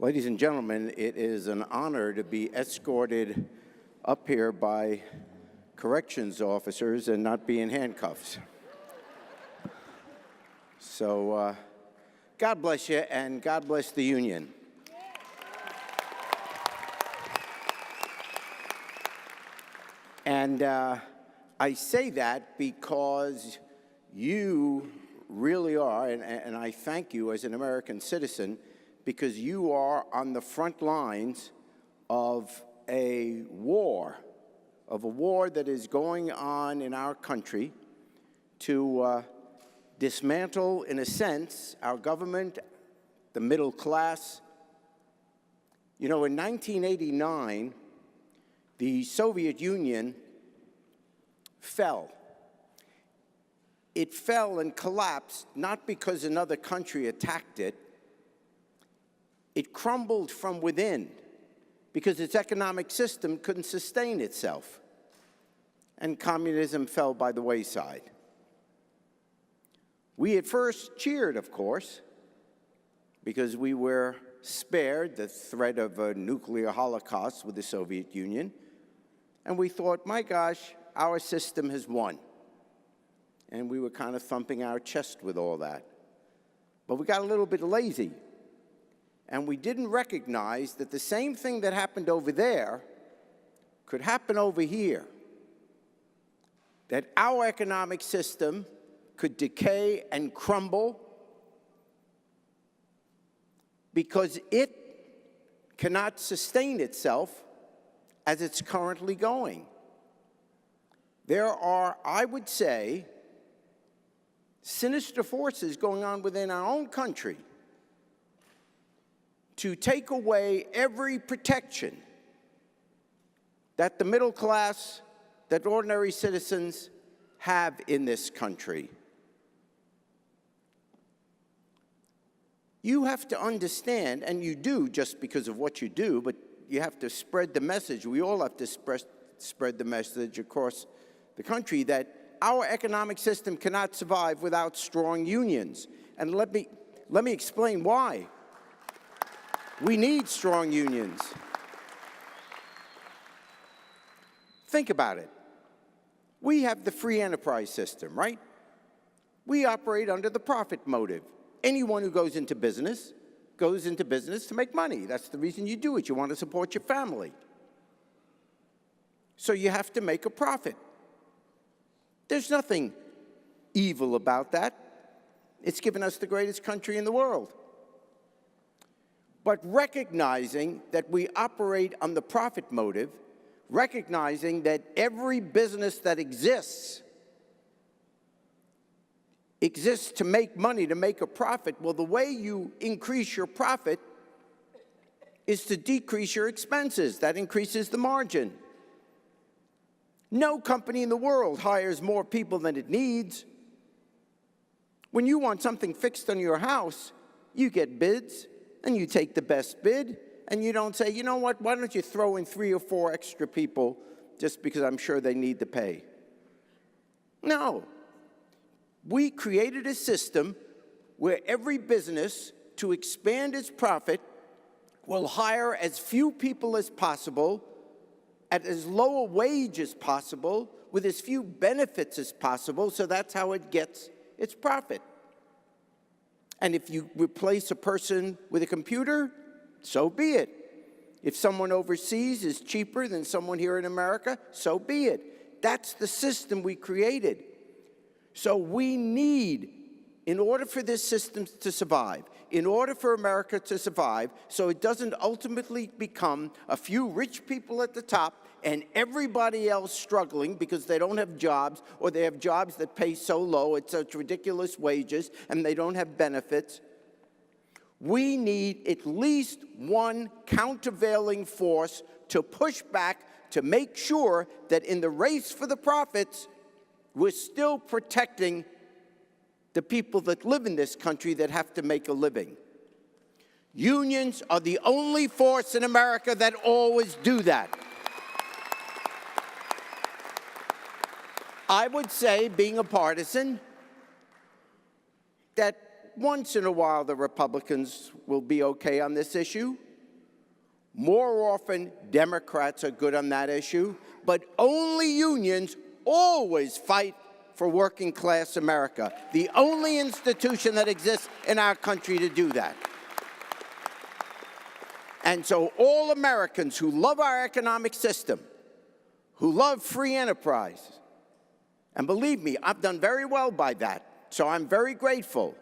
Ladies and gentlemen, it is an honor to be escorted up here by corrections officers and not be in handcuffs. So God bless you, and God bless the Union. And I say that because you really are, and I thank you as an American citizen, because you are on the front lines of a war that is going on in our country to dismantle, in a sense, our government, the middle class. You know, in 1989, the Soviet Union fell. It fell and collapsed not because another country attacked it. It crumbled from within because its economic system couldn't sustain itself, and communism fell by the wayside. We at first cheered, of course, because we were spared the threat of a nuclear holocaust with the Soviet Union, and we thought, my gosh, our system has won. And we were kind of thumping our chest with all that. But we got a little bit lazy, and we didn't recognize that the same thing that happened over there could happen over here, that our economic system could decay and crumble because it cannot sustain itself as it's currently going. There are, I would say, sinister forces going on within our own country to take away every protection that the middle class, that ordinary citizens have in this country. You have to understand, and you do just because of what you do, but you have to spread the message. We all have to spread the message across the country that our economic system cannot survive without strong unions. And let me explain why. We need strong unions. Think about it. We have the free enterprise system, right? We operate under the profit motive. Anyone who goes into business to make money. That's the reason you do it. You want to support your family. So you have to make a profit. There's nothing evil about that. It's given us the greatest country in the world. But recognizing that we operate on the profit motive, recognizing that every business that exists to make money, to make a profit, well, the way you increase your profit is to decrease your expenses. That increases the margin. No company in the world hires more people than it needs. When you want something fixed on your house, you get bids, and you take the best bid, and you don't say, you know what, why don't you throw in 3 or 4 extra people just because I'm sure they need to pay. No. We created a system where every business, to expand its profit, will hire as few people as possible, at as low a wage as possible, with as few benefits as possible, so that's how it gets its profit. And if you replace a person with a computer, so be it. If someone overseas is cheaper than someone here in America, so be it. That's the system we created. So we need, in order for this system to survive, in order for America to survive, so it doesn't ultimately become a few rich people at the top and everybody else struggling because they don't have jobs, or they have jobs that pay so low at such ridiculous wages and they don't have benefits. We need at least one countervailing force to push back, to make sure that in the race for the profits, we're still protecting the people that live in this country that have to make a living. Unions are the only force in America that always do that. I would say, being a partisan, that once in a while the Republicans will be okay on this issue, More often, Democrats are good on that issue, but only unions always fight for working class America, the only institution that exists in our country to do that. And so all Americans who love our economic system, who love free enterprise, and believe me, I've done very well by that, so I'm very grateful.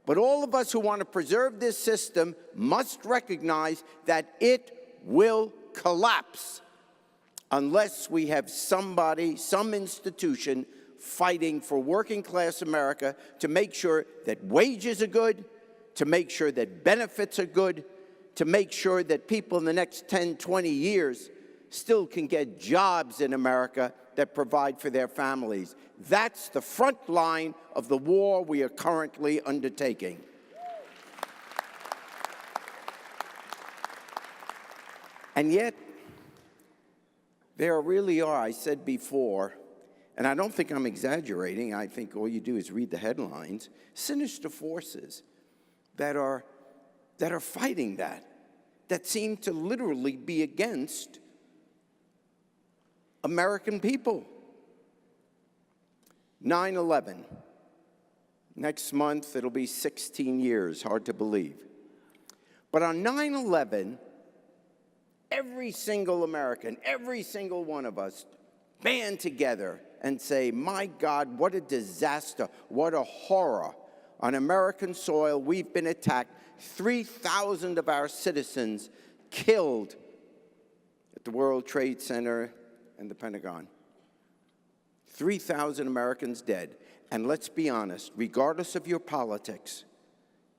But all of us who want to preserve this system must recognize that it will collapse unless we have somebody, some institution, fighting for working class America to make sure that wages are good, to make sure that benefits are good, to make sure that people in the next 10, 20 years still can get jobs in America that provide for their families. That's the front line of the war we are currently undertaking. And yet, there really are, I said before, and I don't think I'm exaggerating, I think all you do is read the headlines, sinister forces that are fighting that seem to literally be against American people. 9/11. Next month, it'll be 16 years, hard to believe. But on 9/11, every single American, every single one of us, band together and say, my God, what a disaster, what a horror. On American soil, we've been attacked. 3,000 of our citizens killed at the World Trade Center and the Pentagon. 3,000 Americans dead. And let's be honest, regardless of your politics,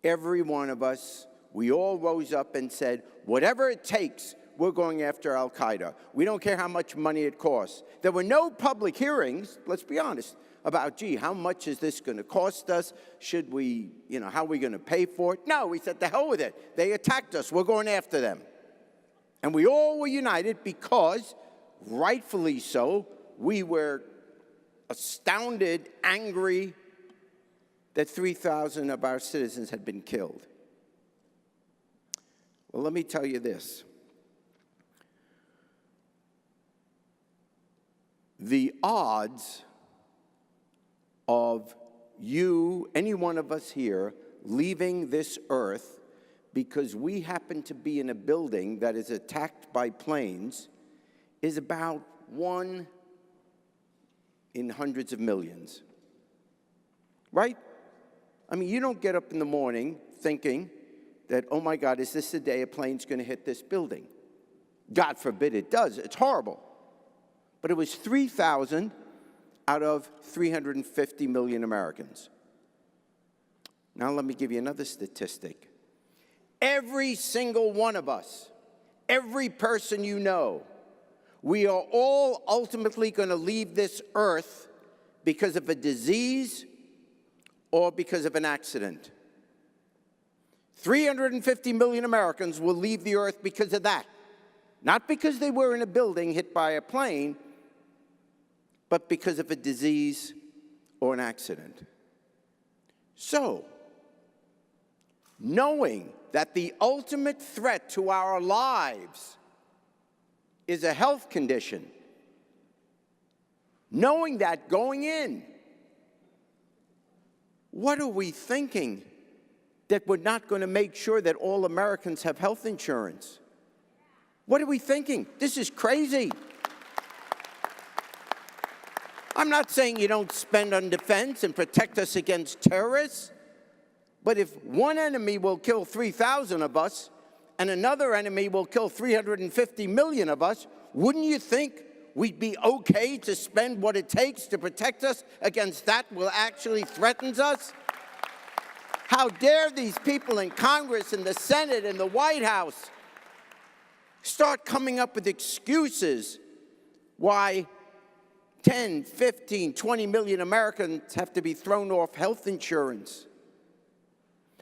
every one of us, we all rose up and said, whatever it takes, we're going after al-Qaeda. We don't care how much money it costs. There were no public hearings, let's be honest, about, gee, how much is this going to cost us? Should we, how are we going to pay for it? No, we said, the hell with it. They attacked us. We're going after them. And we all were united because, rightfully so, we were astounded, angry that 3,000 of our citizens had been killed. Well, let me tell you this. The odds of you, any one of us here, leaving this earth because we happen to be in a building that is attacked by planes is about 1 in hundreds of millions. Right? I mean, you don't get up in the morning thinking that, oh my God, is this the day a plane's going to hit this building? God forbid it does. It's horrible. But it was 3,000 out of 350 million Americans. Now let me give you another statistic. Every single one of us, every person you know, we are all ultimately going to leave this earth because of a disease or because of an accident. 350 million Americans will leave the earth because of that. Not because they were in a building hit by a plane, but because of a disease or an accident. So, knowing that the ultimate threat to our lives is a health condition, knowing that going in, what are we thinking that we're not going to make sure that all Americans have health insurance? What are we thinking? This is crazy. I'm not saying you don't spend on defense and protect us against terrorists, but if one enemy will kill 3,000 of us and another enemy will kill 350 million of us, wouldn't you think we'd be okay to spend what it takes to protect us against that which actually threatens us? How dare these people in Congress, in the Senate, in the White House start coming up with excuses why 10, 15, 20 million Americans have to be thrown off health insurance.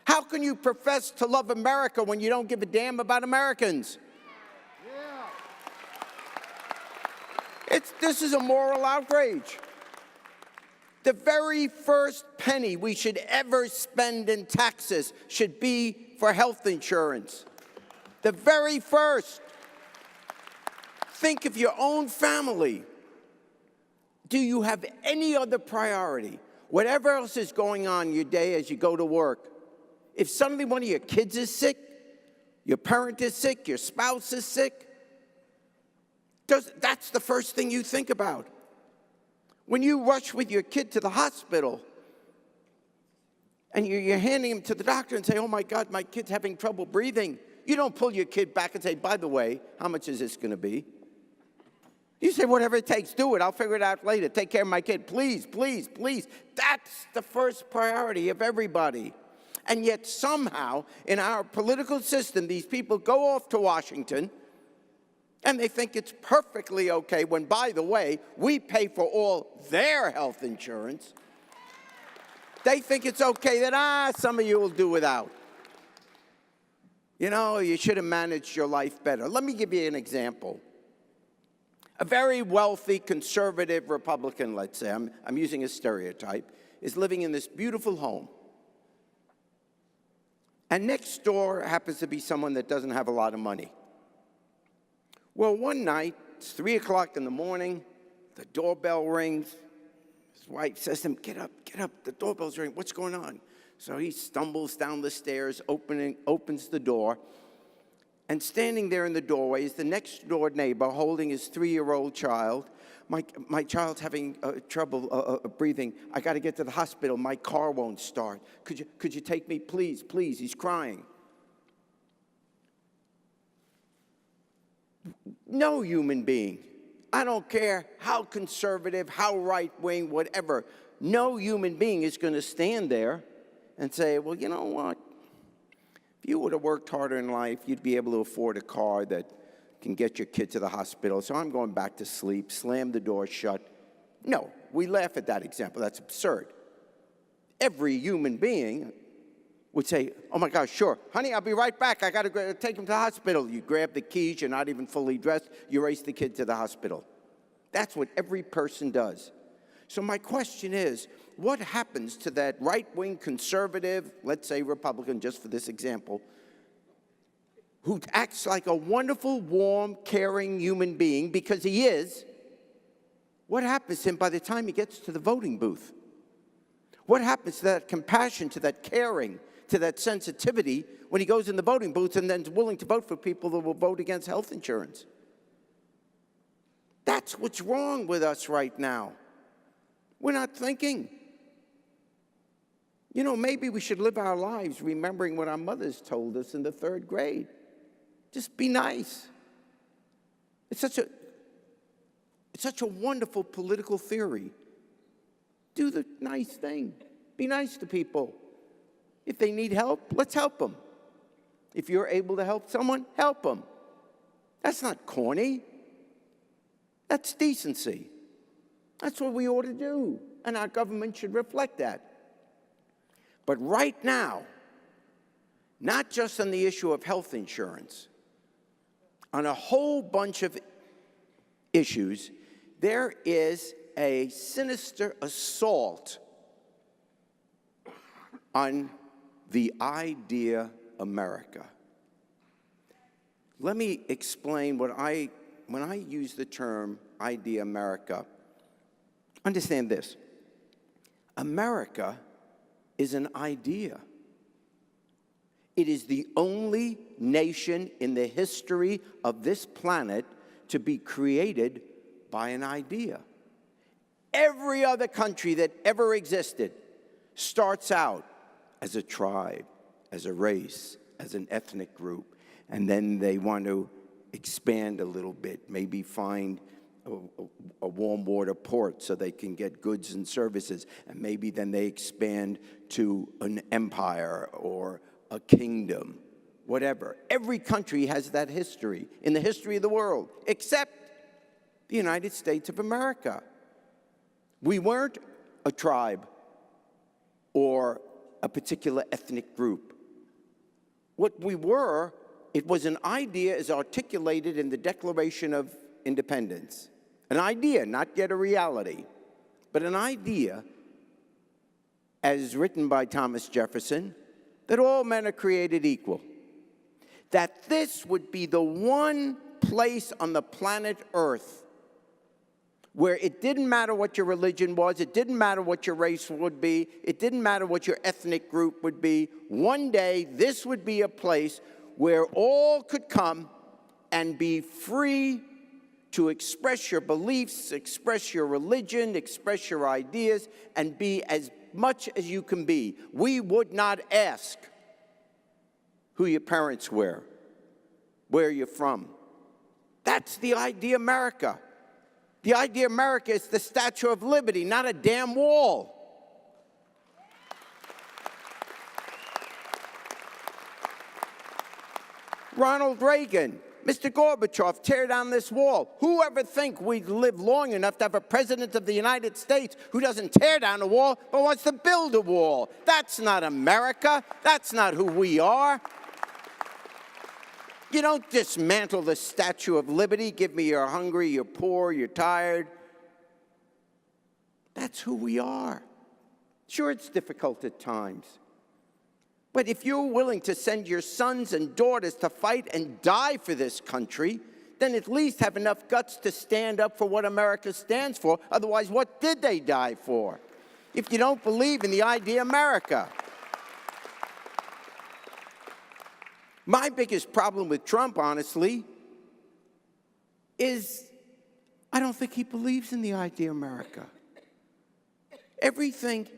How can you profess to love America when you don't give a damn about Americans? This is a moral outrage. The very first penny we should ever spend in taxes should be for health insurance. The very first. Think of your own family. Do you have any other priority? Whatever else is going on in your day as you go to work, if suddenly one of your kids is sick, your parent is sick, your spouse is sick, that's the first thing you think about. When you rush with your kid to the hospital and you're handing him to the doctor and say, oh my God, my kid's having trouble breathing, you don't pull your kid back and say, by the way, how much is this going to be? You say, whatever it takes, do it. I'll figure it out later. Take care of my kid. Please, please, please. That's the first priority of everybody. And yet somehow, in our political system, these people go off to Washington, and they think it's perfectly okay when, by the way, we pay for all their health insurance. They think it's okay that, some of you will do without. You know, you should have managed your life better. Let me give you an example. A very wealthy, conservative Republican, let's say, I'm using a stereotype, is living in this beautiful home. And next door happens to be someone that doesn't have a lot of money. Well, one night, it's 3 o'clock in the morning, the doorbell rings. His wife says to him, get up, the doorbell's ringing, what's going on? So he stumbles down the stairs, opens the door, and standing there in the doorway is the next door neighbor holding his 3-year-old child. My child's having trouble breathing. I got to get to the hospital. My car won't start. Could you take me, please, please? He's crying. No human being, I don't care how conservative, how right-wing, whatever, no human being is going to stand there and say, well, you know what? If you would have worked harder in life, you'd be able to afford a car that can get your kid to the hospital, so I'm going back to sleep, slam the door shut. No, we laugh at that example. That's absurd. Every human being would say, oh my gosh, sure. Honey, I'll be right back. I got to take him to the hospital. You grab the keys. You're not even fully dressed. You race the kid to the hospital. That's what every person does. So my question is, what happens to that right-wing conservative, let's say Republican, just for this example, who acts like a wonderful, warm, caring human being, because he is? What happens to him by the time he gets to the voting booth? What happens to that compassion, to that caring, to that sensitivity when he goes in the voting booth and then is willing to vote for people that will vote against health insurance? That's what's wrong with us right now. We're not thinking. You know, maybe we should live our lives remembering what our mothers told us in the 3rd grade. Just be nice. It's such a wonderful political theory. Do the nice thing. Be nice to people. If they need help, let's help them. If you're able to help someone, help them. That's not corny. That's decency. That's what we ought to do, and our government should reflect that. But right now, not just on the issue of health insurance, on a whole bunch of issues, there is a sinister assault on the idea America. Let me explain when I use the term idea America. Understand this. America is an idea. It is the only nation in the history of this planet to be created by an idea. Every other country that ever existed starts out as a tribe, as a race, as an ethnic group, and then they want to expand a little bit, maybe find a warm water port so they can get goods and services, and maybe then they expand to an empire or a kingdom, whatever. Every country has that history in the history of the world, except the United States of America. We weren't a tribe or a particular ethnic group. What we were, it was an idea as articulated in the Declaration of Independence. An idea, not yet a reality, but an idea as written by Thomas Jefferson, that all men are created equal. That this would be the one place on the planet Earth where it didn't matter what your religion was, it didn't matter what your race would be, it didn't matter what your ethnic group would be. One day, this would be a place where all could come and be free to express your beliefs, express your religion, express your ideas, and be as much as you can be. We would not ask who your parents were, where you're from. That's the idea of America. The idea of America is the Statue of Liberty, not a damn wall. Ronald Reagan, Mr. Gorbachev, tear down this wall. Who ever think we'd live long enough to have a president of the United States who doesn't tear down a wall but wants to build a wall? That's not America. That's not who we are. You don't dismantle the Statue of Liberty, give me you're hungry, you're poor, you're tired. That's who we are. Sure, it's difficult at times. But if you're willing to send your sons and daughters to fight and die for this country, then at least have enough guts to stand up for what America stands for. Otherwise, what did they die for? If you don't believe in the idea of America. My biggest problem with Trump, honestly, is I don't think he believes in the idea of America. Everything,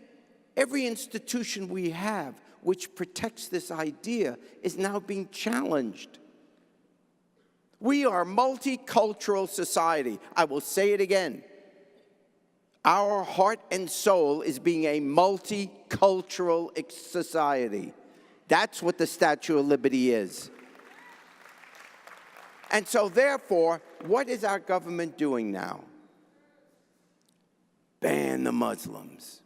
every institution we have which protects this idea is now being challenged. We are a multicultural society. I will say it again. Our heart and soul is being a multicultural society. That's what the Statue of Liberty is. And so, therefore, what is our government doing now? Ban the Muslims.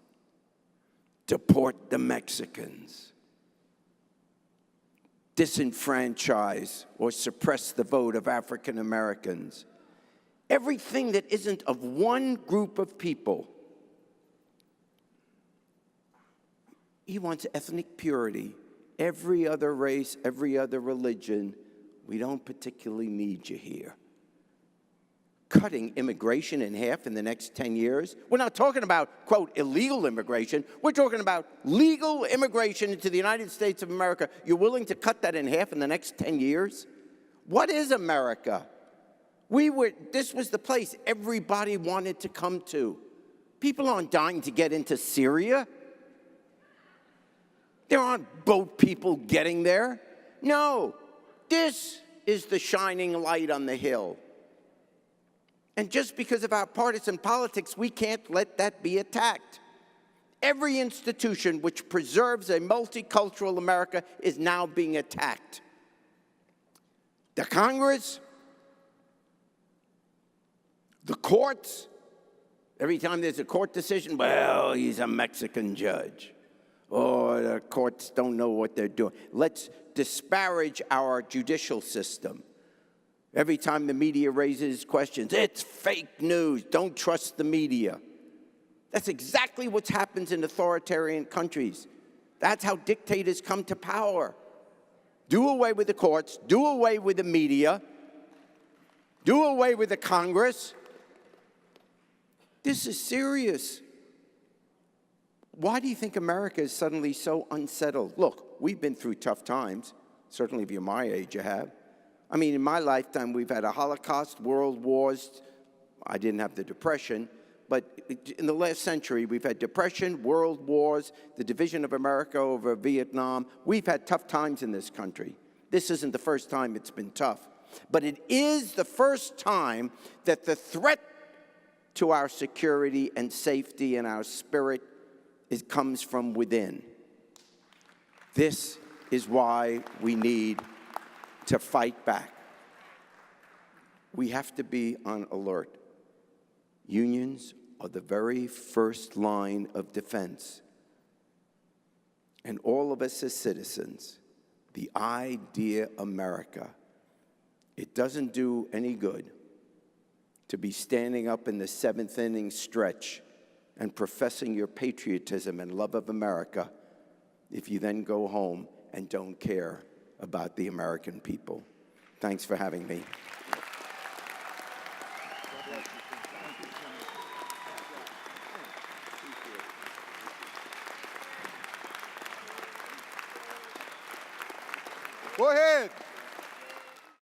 Deport the Mexicans. Disenfranchise or suppress the vote of African Americans. Everything that isn't of one group of people. He wants ethnic purity. Every other race, every other religion, we don't particularly need you here. Cutting immigration in half in the next 10 years. We're not talking about, quote, illegal immigration. We're talking about legal immigration into the United States of America. You're willing to cut that in half in the next 10 years? What is America? This was the place everybody wanted to come to. People aren't dying to get into Syria. There aren't boat people getting there. No, this is the shining light on the hill. And just because of our partisan politics, we can't let that be attacked. Every institution which preserves a multicultural America is now being attacked. The Congress, the courts, every time there's a court decision, well, he's a Mexican judge. Oh, the courts don't know what they're doing. Let's disparage our judicial system. Every time the media raises questions, it's fake news. Don't trust the media. That's exactly what happens in authoritarian countries. That's how dictators come to power. Do away with the courts. Do away with the media. Do away with the Congress. This is serious. Why do you think America is suddenly so unsettled? Look, we've been through tough times. Certainly if you're my age, you have. I mean, in my lifetime, we've had a Holocaust, world wars. I didn't have the Depression. But in the last century, we've had Depression, world wars, the division of America over Vietnam. We've had tough times in this country. This isn't the first time it's been tough. But it is the first time that the threat to our security and safety and our spirit comes from within. This is why we need to fight back. We have to be on alert. Unions are the very first line of defense. And all of us as citizens, the idea America, it doesn't do any good to be standing up in the seventh inning stretch and professing your patriotism and love of America if you then go home and don't care about the American people. Thanks for having me. Go ahead.